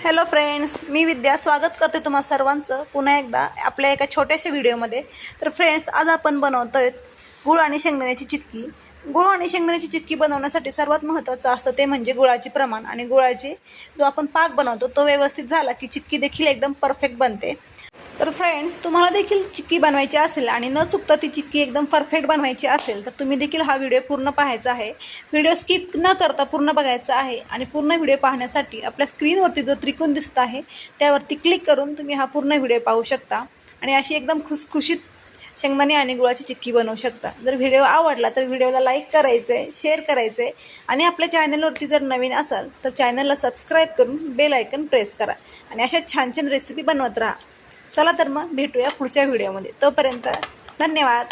Hello friends, मी विद्या स्वागत करते तुम्हा सर्वांचं पुन्हा एकदा आपल्या एका छोट्याशा व्हिडिओमध्ये। तर फ्रेंड्स, आज आपण बनवतोय गुळ आणि शेंगदाण्याची चिक्की। गुळ आणि शेंगदाण्याची चिक्की बनवण्यासाठी सर्वात महत्त्वाचं असतं ते म्हणजे गुळाचे प्रमाण आणि गुळाचे जो आपण पाक बनवतो तो व्यवस्थित झाला की चिक्की देखील एकदम परफेक्ट बनते। तर फ्रेंड्स, तुम्हाला देखील चिक्की बनवायची असेल आणि न चुकता ती चिक्की एकदम परफेक्ट बनवायची असेल तर तुम्ही देखील हा व्हिडिओ पूर्ण पाहायचा आहे। व्हिडिओ स्किप न करता पूर्ण बघायचा आहे आणि पूर्ण व्हिडिओ पाहण्यासाठी आपल्या स्क्रीनवरती जो त्रिकोण दिसत आहे त्यावरती क्लिक करून तुम्ही हा पूर्ण व्हिडिओ पाहू शकता आणि अशी एकदम खुसखुशीत शेंगदाणे आणि गुळाची चिक्की बनवू शकता। जर व्हिडिओ आवडला तर व्हिडिओला लाईक करायचे, शेअर करायचे आणि आपल्या चॅनलवरती जर नवीन असाल तर चॅनलला सबस्क्राईब करून बेल आयकन प्रेस करा आणि अशा छान छान रेसिपी बनवत राहा। चला तर मग भेटूया पुढच्या व्हिडिओमध्ये। तोपर्यंत धन्यवाद।